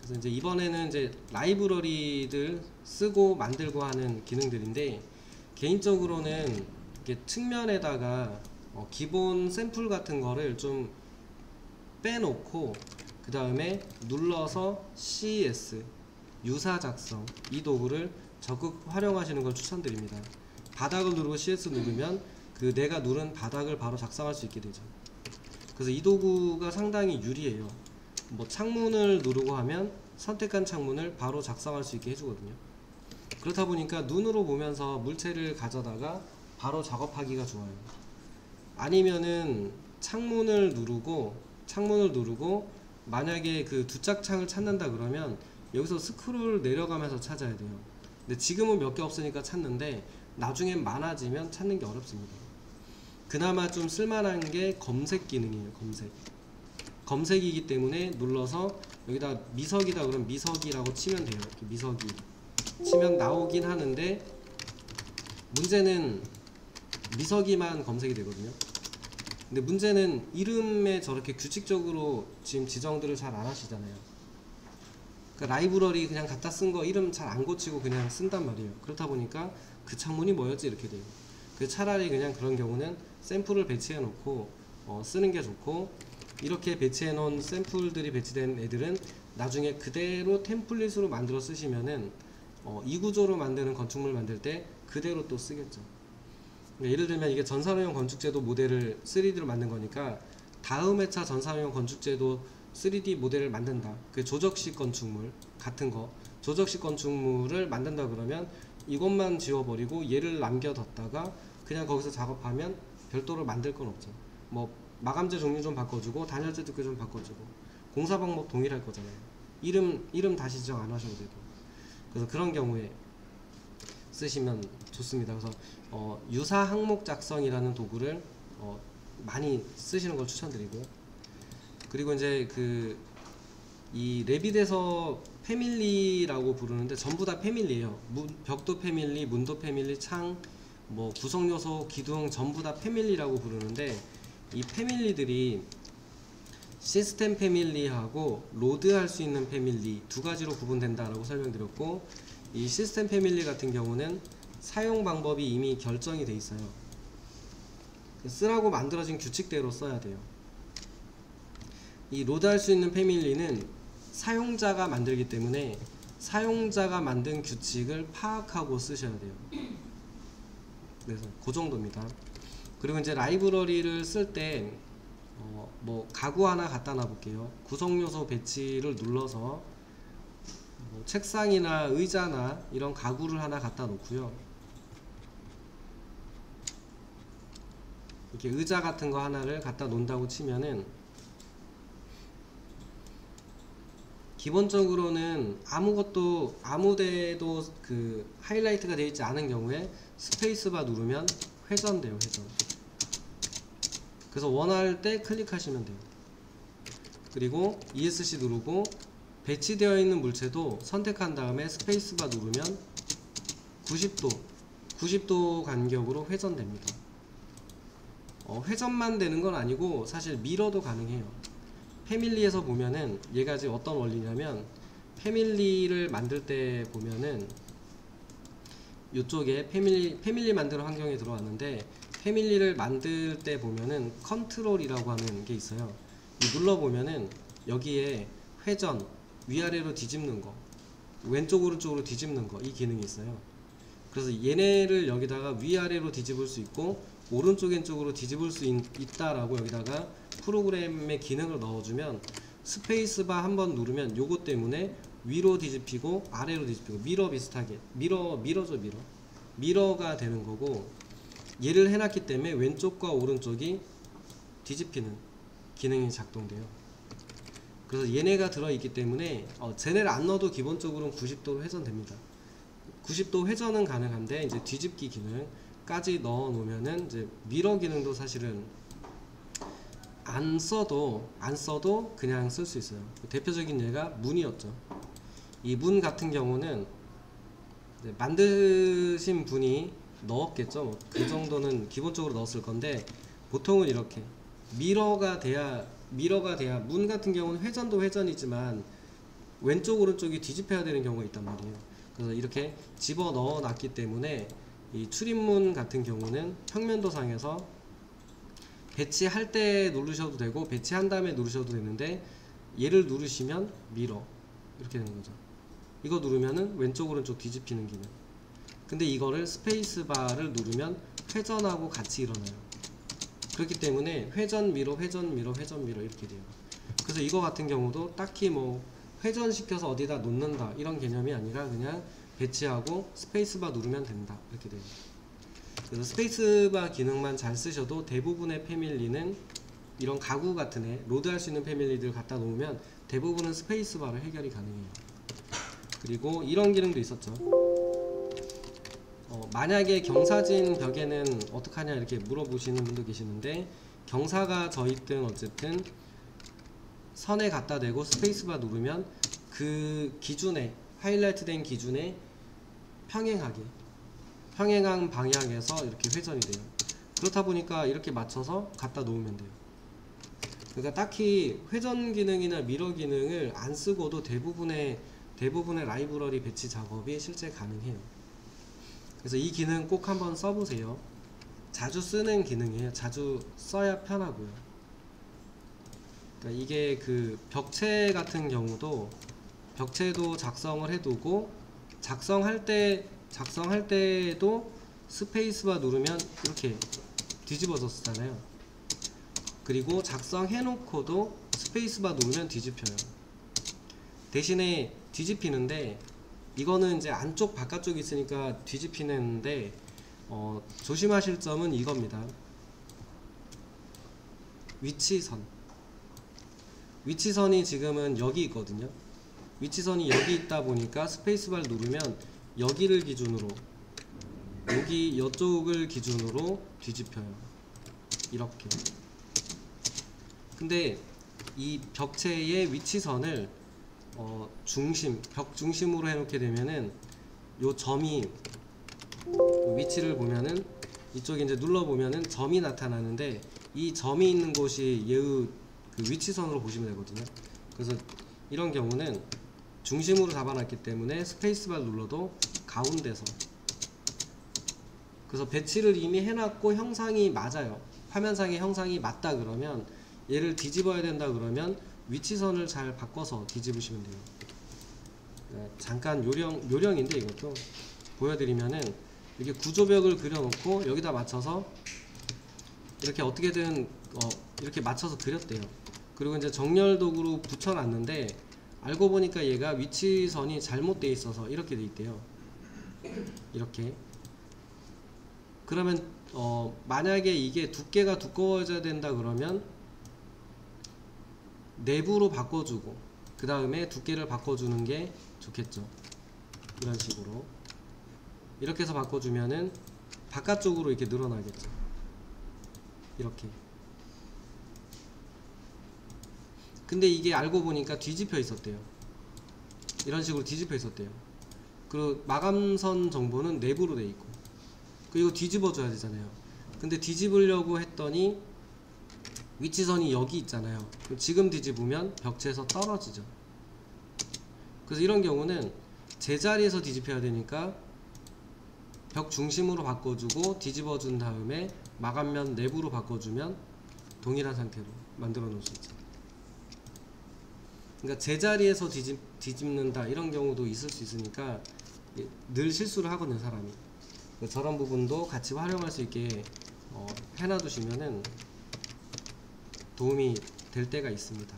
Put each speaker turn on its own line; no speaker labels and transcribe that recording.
그래서 이제 이번에는 이제 라이브러리들 쓰고 만들고 하는 기능들인데, 개인적으로는 이렇게 측면에다가 기본 샘플 같은 거를 좀 빼놓고 그 다음에 눌러서 CS 유사 작성 이 도구를 적극 활용하시는 걸 추천드립니다. 바닥을 누르고 CS 누르면 그 내가 누른 바닥을 바로 작성할 수 있게 되죠. 그래서 이 도구가 상당히 유리해요. 뭐 창문을 누르고 하면 선택한 창문을 바로 작성할 수 있게 해주거든요. 그렇다 보니까 눈으로 보면서 물체를 가져다가 바로 작업하기가 좋아요. 아니면은 창문을 누르고 만약에 그 두 짝창을 찾는다 그러면 여기서 스크롤 내려가면서 찾아야 돼요. 근데 지금은 몇 개 없으니까 찾는데 나중엔 많아지면 찾는 게 어렵습니다. 그나마 좀 쓸만한 게 검색 기능이에요. 검색이기 때문에 눌러서 여기다 미석이다 그러면 미석이라고 치면 돼요. 이렇게 미석이 치면 나오긴 하는데 문제는 미석이만 검색이 되거든요. 근데 문제는 이름에 저렇게 규칙적으로 지금 지정들을 잘 안 하시잖아요. 그러니까 라이브러리 그냥 갖다 쓴 거 이름 잘 안 고치고 그냥 쓴단 말이에요. 그렇다 보니까 그 창문이 뭐였지 이렇게 돼요. 그래서 차라리 그냥 그런 경우는 샘플을 배치해 놓고 쓰는 게 좋고, 이렇게 배치해 놓은 샘플들이 배치된 애들은 나중에 그대로 템플릿으로 만들어 쓰시면은 이 구조로 만드는 건축물 만들 때 그대로 또 쓰겠죠. 그러니까 예를 들면 이게 전산후형 건축제도 모델을 3D로 만든 거니까 다음 회차 전산후형 건축제도 3D 모델을 만든다. 그 조적식 건축물 같은 거, 조적식 건축물을 만든다 그러면 이것만 지워버리고 얘를 남겨뒀다가 그냥 거기서 작업하면 별도로 만들 건 없죠. 뭐 마감재 종류 좀 바꿔주고 단열재 두께 좀 바꿔주고 공사 방법 동일할 거잖아요. 이름 다시 지정 안 하셔도 되고. 그래서 그런 경우에 쓰시면 좋습니다. 그래서 유사 항목 작성이라는 도구를 많이 쓰시는 걸 추천드리고요. 그리고 이제 이 레빗에서 패밀리라고 부르는데 전부 다 패밀리예요. 벽도 패밀리, 문도 패밀리, 창, 뭐 구성요소, 기둥 전부 다 패밀리라고 부르는데, 이 패밀리들이 시스템 패밀리하고 로드할 수 있는 패밀리 두 가지로 구분된다라고 설명드렸고, 이 시스템 패밀리 같은 경우는 사용 방법이 이미 결정이 돼 있어요. 쓰라고 만들어진 규칙대로 써야 돼요. 이 로드할 수 있는 패밀리는 사용자가 만들기 때문에 사용자가 만든 규칙을 파악하고 쓰셔야 돼요. 그래서 그 정도입니다. 그리고 이제 라이브러리를 쓸 때 뭐 가구 하나 갖다 놔 볼게요. 구성요소 배치를 눌러서 뭐 책상이나 의자나 이런 가구를 하나 갖다 놓고요. 이렇게 의자 같은 거 하나를 갖다 놓는다고 치면은 기본적으로는 아무데도 그 하이라이트가 되어 있지 않은 경우에 스페이스바 누르면 회전돼요. 회전. 그래서 원할 때 클릭하시면 돼요. 그리고 ESC 누르고 배치되어 있는 물체도 선택한 다음에 스페이스바 누르면 90도 간격으로 회전됩니다. 회전만 되는 건 아니고 사실 미러도 가능해요. 패밀리에서 보면은 얘가 지금 어떤 원리냐면, 패밀리를 만들 때 보면은 이쪽에 패밀리 만드는 환경에 들어왔는데, 패밀리를 만들 때 보면은 컨트롤이라고 하는 게 있어요. 눌러보면은 여기에 회전, 위아래로 뒤집는 거, 왼쪽 오른쪽으로 뒤집는 거, 이 기능이 있어요. 그래서 얘네를 여기다가 위아래로 뒤집을 수 있고 오른쪽 왼쪽으로 뒤집을 수 있다라고 여기다가 프로그램의 기능을 넣어주면 스페이스바 한번 누르면 요거 때문에 위로 뒤집히고 아래로 뒤집히고 미러 비슷하게 미러가 되는 거고, 얘를 해놨기 때문에 왼쪽과 오른쪽이 뒤집히는 기능이 작동돼요. 그래서 얘네가 들어있기 때문에 쟤네를 안 넣어도 기본적으로는 90도로 회전됩니다. 90도 회전은 가능한데 이제 뒤집기 기능까지 넣어 놓으면은 이제 미러 기능도 사실은 안 써도 그냥 쓸 수 있어요. 대표적인 예가 문이었죠. 이 문 같은 경우는 만드신 분이 넣었겠죠. 그 정도는 기본적으로 넣었을 건데, 보통은 이렇게 미러가 돼야 문 같은 경우는 회전도 회전이지만 왼쪽 오른쪽이 뒤집혀야 되는 경우가 있단 말이에요. 그래서 이렇게 집어 넣어 놨기 때문에 이 출입문 같은 경우는 평면도상에서 배치할 때 누르셔도 되고 배치한 다음에 누르셔도 되는데, 얘를 누르시면 밀어 이렇게 되는 거죠. 이거 누르면은 왼쪽 오른쪽 뒤집히는 기능. 근데 이거를 스페이스바를 누르면 회전하고 같이 일어나요. 그렇기 때문에 회전 밀어 회전 밀어 회전 밀어 이렇게 돼요. 그래서 이거 같은 경우도 딱히 뭐 회전시켜서 어디다 놓는다 이런 개념이 아니라 그냥 배치하고 스페이스바 누르면 된다 이렇게 돼요. 그래서 스페이스바 기능만 잘 쓰셔도 대부분의 패밀리는, 이런 가구 같은 애 로드할 수 있는 패밀리들 갖다 놓으면 대부분은 스페이스바로 해결이 가능해요. 그리고 이런 기능도 있었죠. 만약에 경사진 벽에는 어떡하냐 이렇게 물어보시는 분도 계시는데, 경사가 져 있든 어쨌든 선에 갖다 대고 스페이스바 누르면 그 기준에, 하이라이트 된 기준에 평행한 방향에서 이렇게 회전이 돼요. 그렇다 보니까 이렇게 맞춰서 갖다 놓으면 돼요. 그러니까 딱히 회전 기능이나 미러 기능을 안 쓰고도 대부분의 라이브러리 배치 작업이 실제 가능해요. 그래서 이 기능 꼭 한번 써보세요. 자주 쓰는 기능이에요. 자주 써야 편하고요. 그러니까 이게 그 벽체 같은 경우도, 벽체도 작성을 해두고 작성할 때에도 스페이스바 누르면 이렇게 뒤집어졌잖아요. 그리고 작성해 놓고도 스페이스바 누르면 뒤집혀요. 대신에 뒤집히는데, 이거는 이제 안쪽 바깥쪽이 있으니까 뒤집히는데 조심하실 점은 이겁니다. 위치선이 지금은 여기 있거든요. 위치선이 여기 있다 보니까 스페이스바를 누르면 여기를 기준으로, 이쪽을 기준으로 뒤집혀요. 이렇게. 근데 이 벽체의 위치선을 벽 중심으로 해놓게 되면은 요 점이, 위치를 보면은 이쪽에 이제 눌러보면은 점이 나타나는데, 이 점이 있는 곳이 얘의 그 위치선으로 보시면 되거든요. 그래서 이런 경우는 중심으로 잡아놨기 때문에 스페이스바를 눌러도 가운데서, 그래서 배치를 이미 해놨고 형상이 맞아요. 화면상의 형상이 맞다 그러면, 얘를 뒤집어야 된다 그러면 위치선을 잘 바꿔서 뒤집으시면 돼요. 잠깐 요령인데 이것도 보여드리면은, 이렇게 구조벽을 그려놓고 여기다 맞춰서 이렇게 어떻게든 이렇게 맞춰서 그렸대요. 그리고 이제 정렬 도구로 붙여놨는데, 알고 보니까 얘가 위치선이 잘못되어 있어서 이렇게 돼 있대요. 이렇게. 그러면 만약에 이게 두께가 두꺼워져야 된다 그러면 내부로 바꿔주고 그 다음에 두께를 바꿔주는 게 좋겠죠. 이런 식으로 이렇게 해서 바꿔주면은 바깥쪽으로 이렇게 늘어나겠죠. 이렇게. 근데 이게 알고 보니까 뒤집혀 있었대요. 이런 식으로 뒤집혀 있었대요. 그리고 마감선 정보는 내부로 돼 있고, 그리고 뒤집어 줘야 되잖아요. 근데 뒤집으려고 했더니 위치선이 여기 있잖아요. 지금 뒤집으면 벽체에서 떨어지죠. 그래서 이런 경우는 제자리에서 뒤집혀야 되니까 벽 중심으로 바꿔주고 뒤집어 준 다음에 마감면 내부로 바꿔주면 동일한 상태로 만들어 놓을 수 있죠. 그러니까 제자리에서 뒤집는다 이런 경우도 있을 수 있으니까 늘 실수를 하거든요, 사람이. 저런 부분도 같이 활용할 수 있게 해놔두시면은 도움이 될 때가 있습니다.